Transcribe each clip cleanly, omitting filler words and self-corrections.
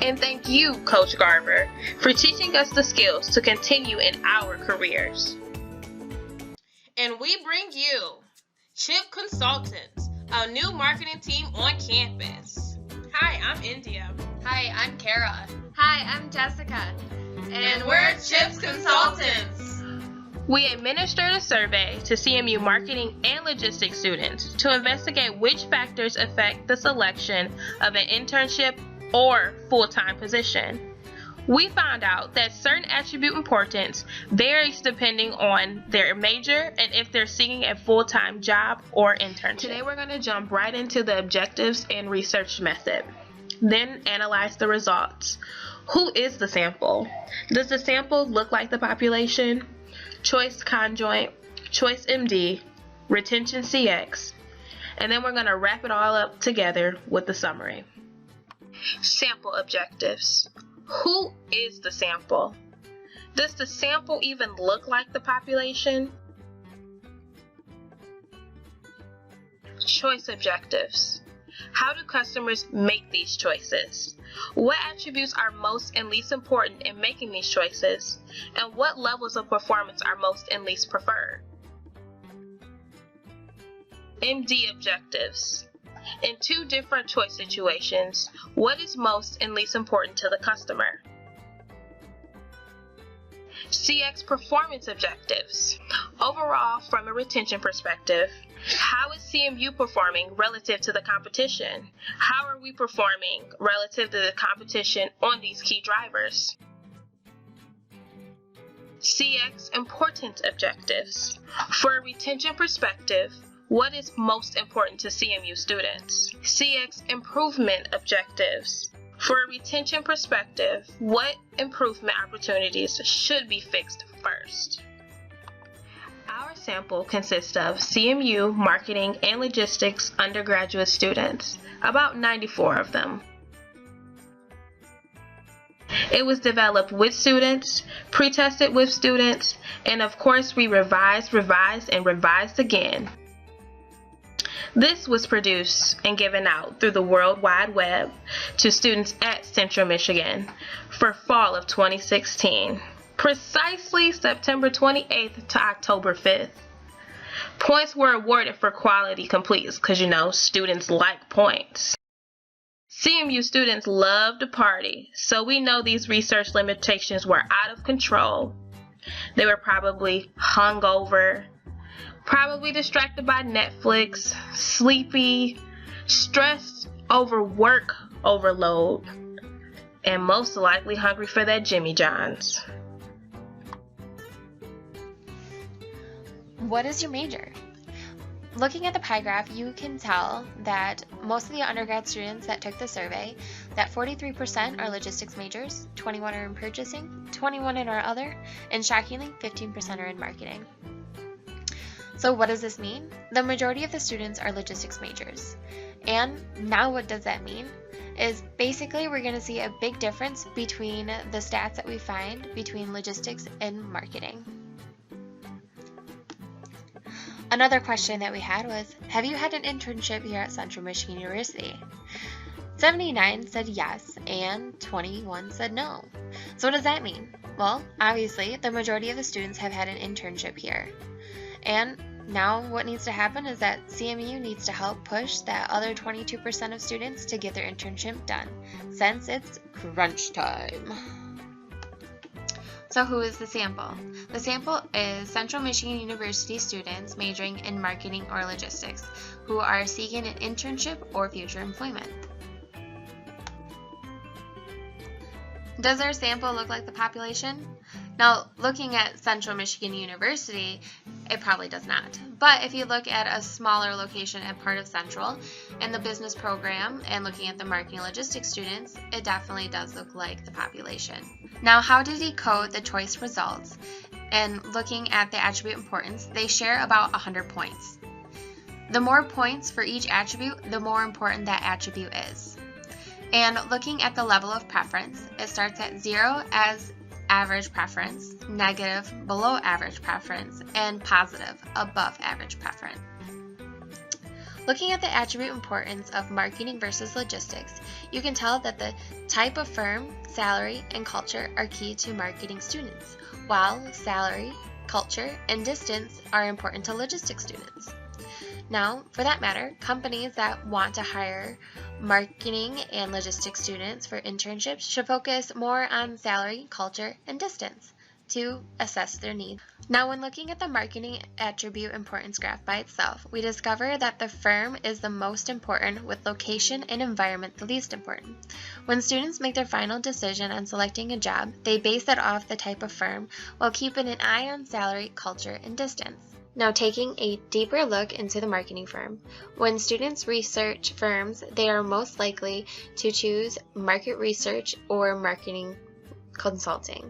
And thank you, Coach Garber, for teaching us the skills to continue in our careers. And we bring you Chip Consultants, a new marketing team on campus. Hi, I'm India. Hi, I'm Kara. Hi, I'm Jessica. And we're Chip's Consultants. We administered a survey to CMU marketing and logistics students to investigate which factors affect the selection of an internship or full-time position. We found out that certain attribute importance varies depending on their major and if they're seeking a full-time job or internship. Today we're going to jump right into the objectives and research method, then analyze the results. Who is the sample? Does the sample look like the population? Choice conjoint, choice MD, retention CX, and then we're going to wrap it all up together with the summary. Sample objectives. Who is the sample? Does the sample even look like the population? Choice objectives. How do customers make these choices? What attributes are most and least important in making these choices? And what levels of performance are most and least preferred? MD objectives. In two different choice situations, what is most and least important to the customer? CX performance objectives. Overall, from a retention perspective, how is CMU performing relative to the competition? How are we performing relative to the competition on these key drivers? CX importance objectives. For a retention perspective, what is most important to CMU students? CX improvement objectives. For a retention perspective, what improvement opportunities should be fixed first? Our sample consists of CMU marketing and logistics undergraduate students, about 94 of them. It was developed with students, pre-tested with students, and of course we revised, and revised again. This was produced and given out through the World Wide Web to students at Central Michigan for fall of 2016, precisely September 28th to October 5th. Points were awarded for quality completes because, students like points. CMU students love to party, so we know these research limitations were out of control. They were probably hungover, probably distracted by Netflix, sleepy, stressed over work overload, and most likely hungry for that Jimmy John's. What is your major? Looking at the pie graph, you can tell that most of the undergrad students that took the survey, that 43% are logistics majors, 21% are in purchasing, 21% in our other, and shockingly, 15% are in marketing. So what does this mean? The majority of the students are logistics majors. And now what does that mean? Is basically we're going to see a big difference between the stats that we find between logistics and marketing. Another question that we had was, have you had an internship here at Central Michigan University? 79 said yes, and 21 said no. So what does that mean? Well, obviously, the majority of the students have had an internship here. And now what needs to happen is that CMU needs to help push that other 22% of students to get their internship done, since it's crunch time. So who is the sample? The sample is Central Michigan University students majoring in marketing or logistics who are seeking an internship or future employment. Does our sample look like the population? Now, looking at Central Michigan University, it probably does not. But if you look at a smaller location at part of Central and the business program and looking at the marketing and logistics students, it definitely does look like the population. Now, how to decode the choice results? And looking at the attribute importance, they share about 100 points. The more points for each attribute, the more important that attribute is. And looking at the level of preference, it starts at 0 as average preference, negative below average preference, and positive above average preference. Looking at the attribute importance of marketing versus logistics, you can tell that the type of firm, salary, and culture are key to marketing students, while salary, culture, and distance are important to logistics students. Now, for that matter, companies that want to hire marketing and logistics students for internships should focus more on salary, culture, and distance to assess their needs. Now, when looking at the marketing attribute importance graph by itself, we discover that the firm is the most important, with location and environment the least important. When students make their final decision on selecting a job, they base it off the type of firm while keeping an eye on salary, culture, and distance. Now, taking a deeper look into the marketing firm, when students research firms, they are most likely to choose market research or marketing consulting.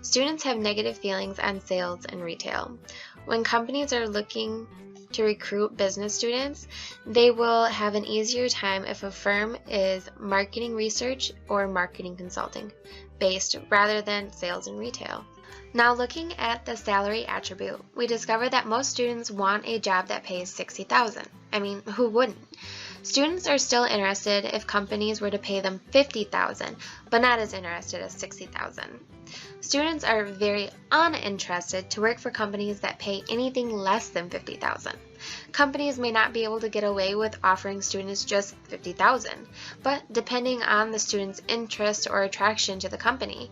Students have negative feelings on sales and retail. When companies are looking to recruit business students, they will have an easier time if a firm is marketing research or marketing consulting based rather than sales and retail. Now, looking at the salary attribute, we discover that most students want a job that pays $60,000. I mean, who wouldn't? Students are still interested if companies were to pay them $50,000, but not as interested as $60,000. Students are very uninterested to work for companies that pay anything less than $50,000. Companies may not be able to get away with offering students just $50,000, but depending on the student's interest or attraction to the company,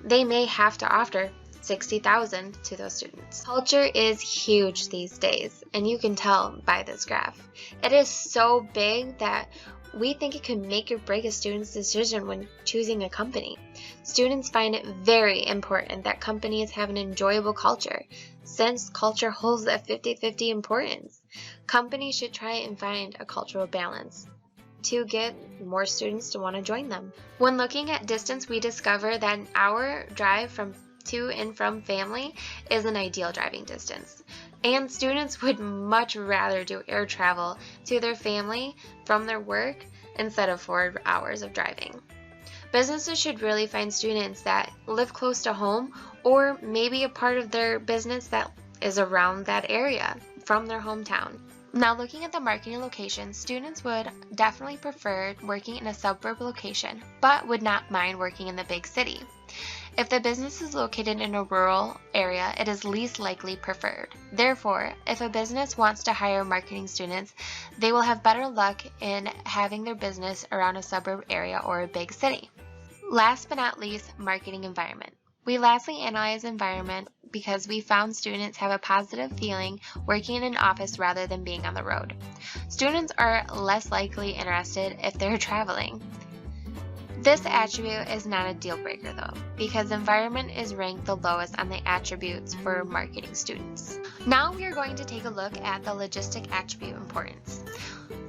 they may have to offer $60,000 to those students. Culture is huge these days, and you can tell by this graph. It is so big that we think it could make or break a student's decision when choosing a company. Students find it very important that companies have an enjoyable culture, since culture holds a 50-50 importance. Companies should try and find a cultural balance to get more students to want to join them. When looking at distance, we discover that an hour drive to and from family is an ideal driving distance, and students would much rather do air travel to their family from their work instead of 4 hours of driving. Businesses should really find students that live close to home, or maybe a part of their business that is around that area from their hometown. Now, looking at the marketing location, students would definitely prefer working in a suburb location, but would not mind working in the big city. If the business is located in a rural area, it is least likely preferred. Therefore, if a business wants to hire marketing students, they will have better luck in having their business around a suburb area or a big city. Last but not least, marketing environment. We lastly analyze environment because we found students have a positive feeling working in an office rather than being on the road. Students are less likely interested if they're traveling. This attribute is not a deal breaker though, because environment is ranked the lowest on the attributes for marketing students. Now we are going to take a look at the logistic attribute importance.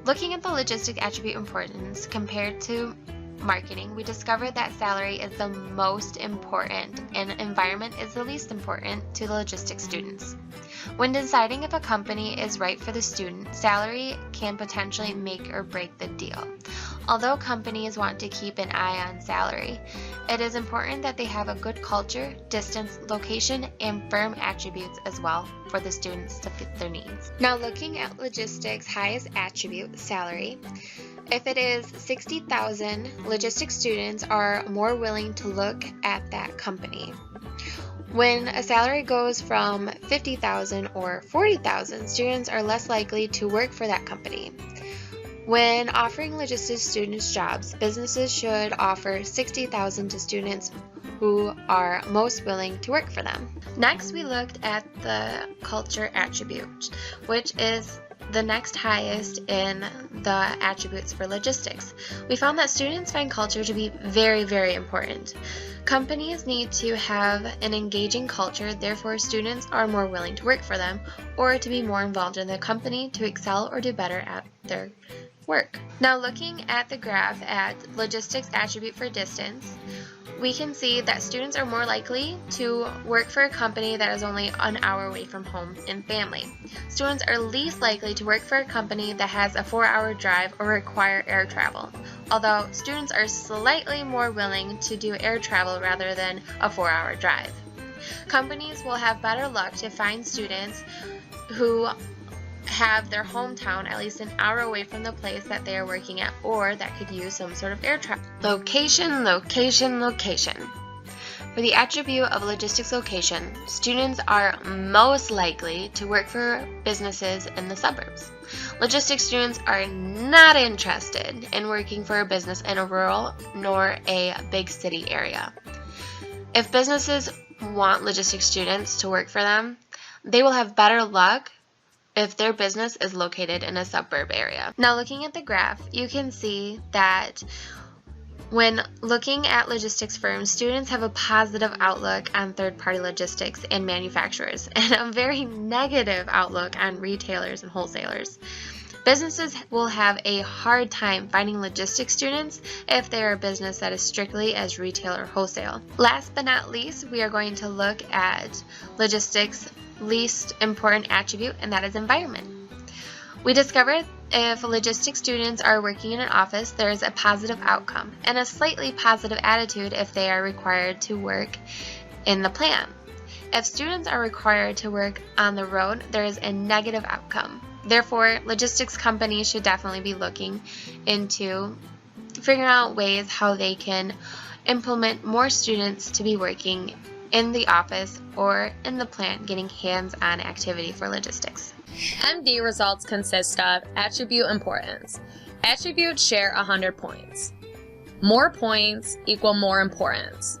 Looking at the logistic attribute importance compared to marketing, we discovered that salary is the most important and environment is the least important to the logistics students. When deciding if a company is right for the student, salary can potentially make or break the deal. Although companies want to keep an eye on salary, it is important that they have a good culture, distance, location, and firm attributes as well for the students to fit their needs. Now, looking at logistics' highest attribute, salary, if it is $60,000, logistics students are more willing to look at that company. When a salary goes from $50,000 or $40,000, students are less likely to work for that company. When offering logistics students jobs, businesses should offer $60,000 to students who are most willing to work for them. Next, we looked at the culture attribute, which is the next highest in the attributes for logistics. We found that students find culture to be very, very important. Companies need to have an engaging culture, therefore students are more willing to work for them or to be more involved in the company to excel or do better at their work. Now, looking at the graph at logistics attribute for distance, we can see that students are more likely to work for a company that is only an hour away from home and family. Students are least likely to work for a company that has a 4-hour drive or require air travel, although students are slightly more willing to do air travel rather than a 4-hour drive. Companies will have better luck to find students who have their hometown at least an hour away from the place that they are working at, or that could use some sort of air travel. Location, location, location. For the attribute of logistics location, students are most likely to work for businesses in the suburbs. Logistics students are not interested in working for a business in a rural nor a big city area. If businesses want logistics students to work for them, they will have better luck if their business is located in a suburb area. Now, looking at the graph, you can see that when looking at logistics firms, students have a positive outlook on third-party logistics and manufacturers, and a very negative outlook on retailers and wholesalers. Businesses will have a hard time finding logistics students if they are a business that is strictly as retail or wholesale. Last but not least, we are going to look at logistics' least important attribute, and that is environment. We discovered if logistics students are working in an office, there is a positive outcome and a slightly positive attitude if they are required to work in the plant. If students are required to work on the road, there is a negative outcome. Therefore, logistics companies should definitely be looking into figuring out ways how they can implement more students to be working in the office or in the plant, getting hands-on activity for logistics. MD results consist of attribute importance. Attributes share 100 points. More points equal more importance.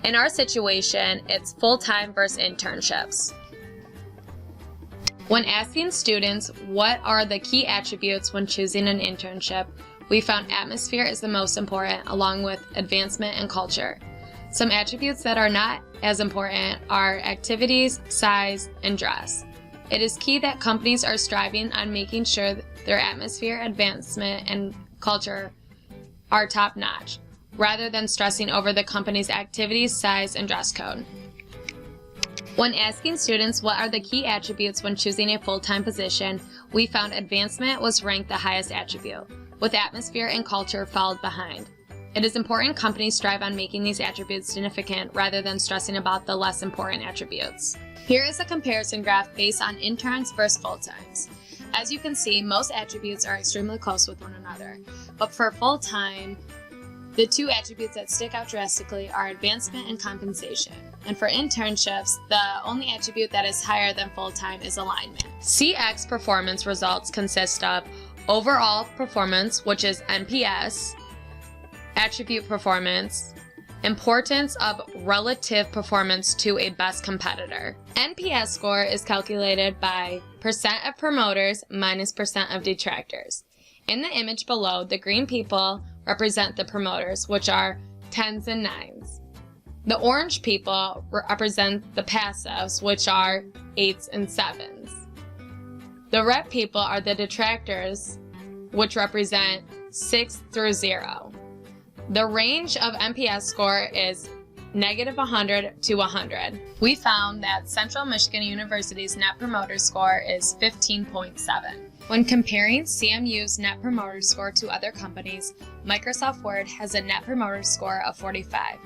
In our situation, it's full-time versus internships. When asking students what are the key attributes when choosing an internship, we found atmosphere is the most important, along with advancement and culture. Some attributes that are not as important are activities, size, and dress. It is key that companies are striving on making sure their atmosphere, advancement, and culture are top-notch, rather than stressing over the company's activities, size, and dress code. When asking students what are the key attributes when choosing a full-time position, we found advancement was ranked the highest attribute, with atmosphere and culture followed behind. It is important companies strive on making these attributes significant rather than stressing about the less important attributes. Here is a comparison graph based on interns versus full-times. As you can see, most attributes are extremely close with one another, but for full-time, the two attributes that stick out drastically are advancement and compensation. And for internships, the only attribute that is higher than full-time is alignment. CX performance results consist of overall performance, which is NPS, attribute performance, importance of relative performance to a best competitor. NPS score is calculated by percent of promoters minus percent of detractors. In the image below, the green people represent the promoters, which are 10s and 9s. The orange people represent the passives, which are 8s and 7s. The red people are the detractors, which represent 6 through 0. The range of NPS score is -100 to 100. We found that Central Michigan University's Net Promoter Score is 15.7. When comparing CMU's Net Promoter Score to other companies, Microsoft Word has a Net Promoter Score of 45,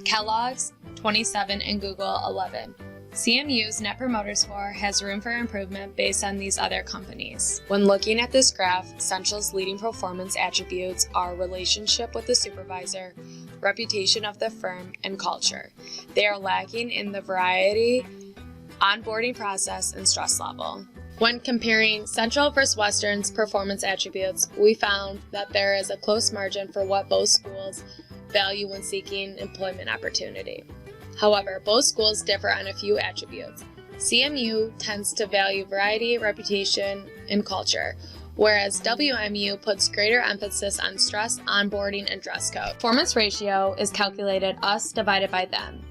Kellogg's 27, and Google 11. CMU's Net Promoter Score has room for improvement based on these other companies. When looking at this graph, Central's leading performance attributes are relationship with the supervisor, reputation of the firm, and culture. They are lacking in the variety, onboarding process, and stress level. When comparing Central versus Western's performance attributes, we found that there is a close margin for what both schools value when seeking employment opportunity. However, both schools differ on a few attributes. CMU tends to value variety, reputation, and culture, whereas WMU puts greater emphasis on stress, onboarding, and dress code. Performance ratio is calculated us divided by them.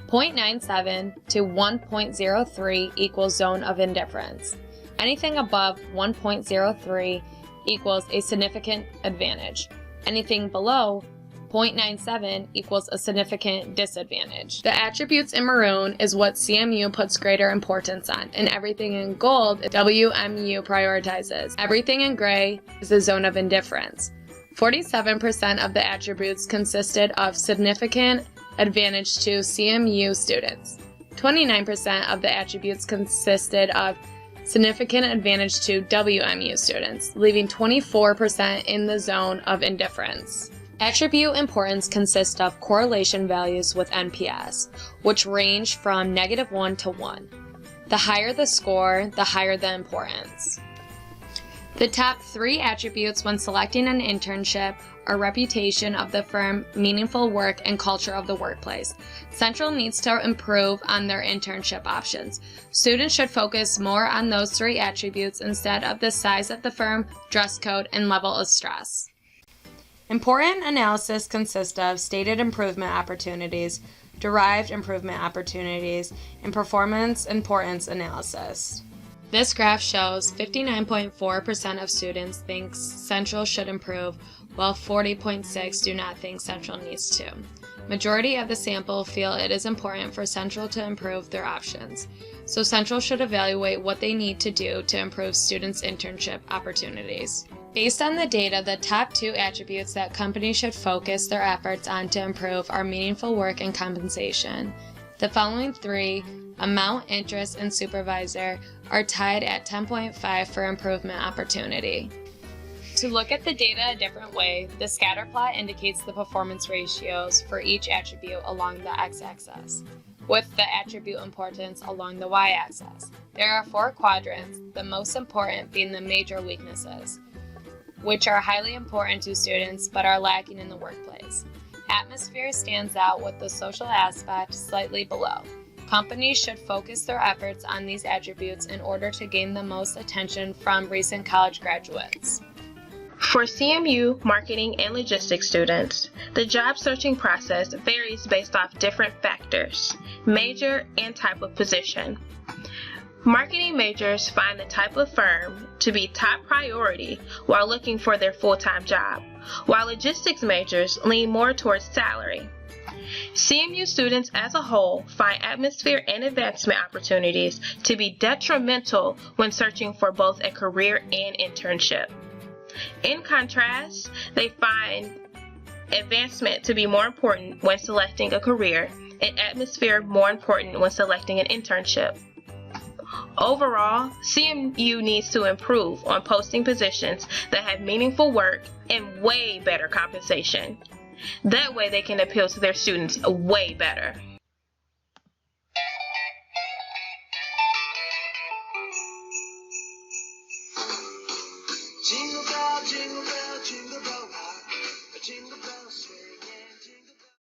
0.97 to 1.03 equals zone of indifference. Anything above 1.03 equals a significant advantage. Anything below 0.97 equals a significant disadvantage. The attributes in maroon is what CMU puts greater importance on, and everything in gold WMU prioritizes. Everything in gray is the zone of indifference. 47% of the attributes consisted of significant advantage to CMU students. 29% of the attributes consisted of significant advantage to WMU students, leaving 24% in the zone of indifference. Attribute importance consists of correlation values with NPS, which range from -1 to 1. The higher the score, the higher the importance. The top 3 attributes when selecting an internship are reputation of the firm, meaningful work, and culture of the workplace. Central needs to improve on their internship options. Students should focus more on those 3 attributes instead of the size of the firm, dress code, and level of stress. Important analysis consists of stated improvement opportunities, derived improvement opportunities, and performance importance analysis. This graph shows 59.4% of students think Central should improve, while 40.6% do not think Central needs to. Majority of the sample feel it is important for Central to improve their options, so Central should evaluate what they need to do to improve students' internship opportunities. Based on the data, the top 2 attributes that companies should focus their efforts on to improve are meaningful work and compensation. The following 3, amount, interest, and supervisor, are tied at 10.5 for improvement opportunity. To look at the data a different way, the scatter plot indicates the performance ratios for each attribute along the x-axis, with the attribute importance along the y-axis. There are 4 quadrants, the most important being the major weaknesses, which are highly important to students but are lacking in the workplace. Atmosphere stands out with the social aspect slightly below. Companies should focus their efforts on these attributes in order to gain the most attention from recent college graduates. For CMU marketing and logistics students, the job searching process varies based off different factors, major and type of position. Marketing majors find the type of firm to be top priority while looking for their full-time job, while logistics majors lean more towards salary. CMU students as a whole find atmosphere and advancement opportunities to be detrimental when searching for both a career and internship. In contrast, they find advancement to be more important when selecting a career and atmosphere more important when selecting an internship. Overall, CMU needs to improve on posting positions that have meaningful work and way better compensation. That way they can appeal to their students way better.